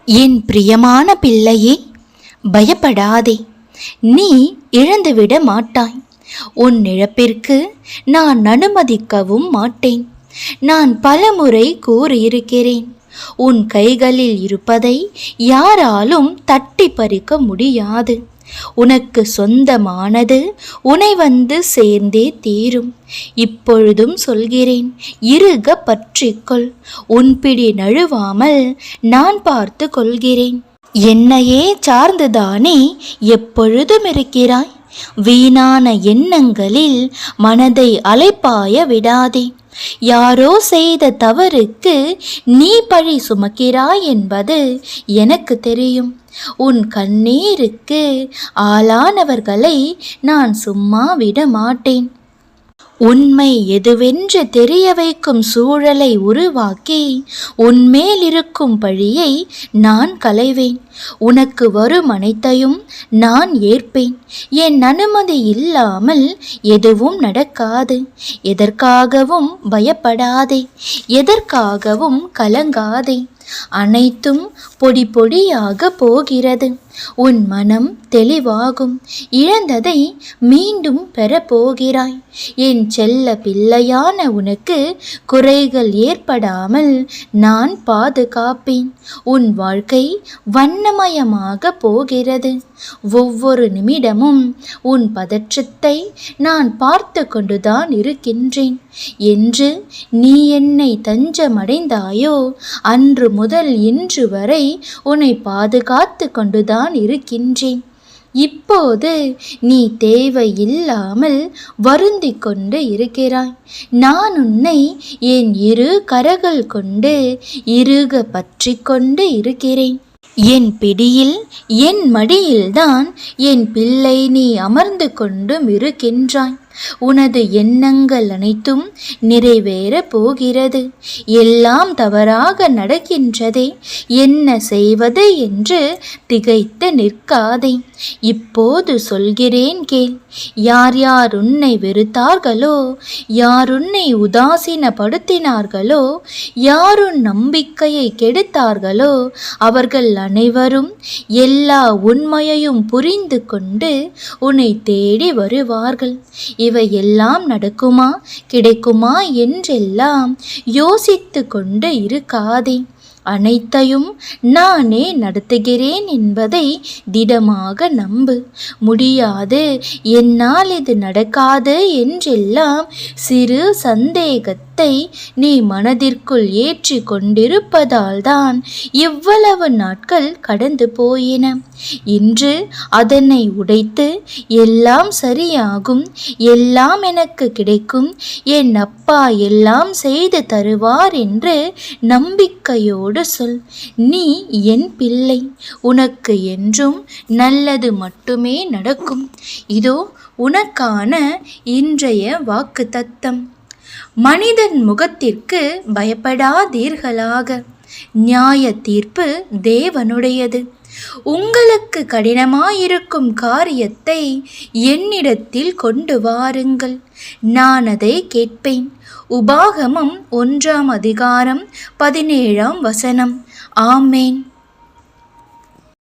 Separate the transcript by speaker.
Speaker 1: என் பிரியமான பிள்ளையே, பயப்படாதே. நீ இழந்துவிட மாட்டாய். உன் இழப்பிற்கு நான் அனுமதிக்கவும் மாட்டேன். நான் பலமுறை கூறியிருக்கிறேன், உன் கைகளில் இருப்பதை யாராலும் தட்டி பறிக்க முடியாது. உனக்கு சொந்தமானது உன்னை வந்து சேர்ந்தே தீரும். இப்பொழுதும் சொல்கிறேன், இறுக பற்றிக்கொள். உன் பிடி நழுவாமல் நான் பார்த்து கொள்கிறேன். என்னையே சார்ந்துதானே எப்பொழுதும் இருக்கிறாய். வீணான எண்ணங்களில் மனதை அலைப்பாய விடாதே. யாரோ செய்த தவறுக்கு நீ பழி சுமக்கிறாய் என்பது எனக்கு தெரியும். உன் கண்ணீருக்கு ஆளானவர்களை நான் சும்மா விட மாட்டேன். உண்மை எதுவென்று தெரிய வைக்கும் சூழலை உருவாக்கி உன்மேல் இருக்கும் பழியை நான் களைவேன். உனக்கு வரும் அனைத்தையும் நான் ஏற்பேன். என் அனுமதி இல்லாமல் எதுவும் நடக்காது. எதற்காகவும் பயப்படாதே, எதற்காகவும் கலங்காதே. அனைத்தும் பொடி பொடியாக போகிறது. உன் மனம் தெளிவாகும். இழந்ததை மீண்டும் பெறப்போகிறாய். என் செல்ல பிள்ளையான உனக்கு குறைகள் ஏற்படாமல் நான் பாதுகாப்பேன். உன் வாழ்க்கை வண்ணமயமாக போகிறது. ஒவ்வொரு நிமிடமும் உன் பதற்றத்தை நான் பார்த்து கொண்டுதான் இருக்கின்றேன். என்று நீ என்னை தஞ்சமடைந்தாயோ அன்று முதல் இன்று வரை உன்னை பாதுகாத்து கொண்டுதான் இருக்கின்றேன். இப்போது நீ தேவையில்லாமல் வருந்தி கொண்டு இருக்கிறாய். நான் உன்னை என் இரு கரங்கள் கொண்டு இறுக பற்றி கொண்டு இருக்கிறேன். என் பிடியில் என் மடியில்தான் என் பிள்ளை நீ அமர்ந்து கொண்டும் இருக்கின்றாய். உனது எண்ணங்கள் அனைத்தும் நிறைவேற போகிறது. எல்லாம் தவறாக நடக்கின்றதே, என்ன செய்வது என்று திகைத்து நிற்காதே. இப்போது சொல்கிறேன் கேள். யார் யார் உன்னை வெறுத்தார்களோ, யார் உன்னை உதாசீனப்படுத்தினார்களோ, யார் உன் நம்பிக்கையை கெடுத்தார்களோ, அவர்கள் அனைவரும் எல்லா உண்மையையும் புரிந்து கொண்டு உன்னை தேடி வருவார்கள். இவையெல்லாம் நடக்குமா கிடைக்குமா என்றெல்லாம் யோசித்து கொண்டு இருக்காதே. அனைத்தையும் நானே நடத்துகிறேன் என்பதை திடமாக நம்பு. முடியாது, என்னால் இது நடக்காது என்றெல்லாம் சிறு சந்தேகத்தை நீ மனதிற்குள் ஏற்றி கொண்டிருப்பதால் தான் இவ்வளவு நாட்கள் கடந்து போயின. இன்று அதனை உடைத்து எல்லாம் சரியாகும், எல்லாம் எனக்கு கிடைக்கும், என் அப்பா எல்லாம் செய்து தருவார் என்று நம்பிக்கையோடு சொல். நீ என் பிள்ளை, உனக்கு என்றும் நல்லது மட்டுமே நடக்கும். இதோ உனக்கான இன்றைய வாக்கு தத்தம். மனிதன் முகத்திற்கு பயப்படாதீர்களாக. நியாய தீர்ப்பு தேவனுடையது. உங்களுக்கு கடினமாயிருக்கும் காரியத்தை என்னிடத்தில் கொண்டு வாருங்கள், நான் அதை கேட்பேன். உபாகமம் 1 அதிகாரம் 17 வசனம். ஆமேன்.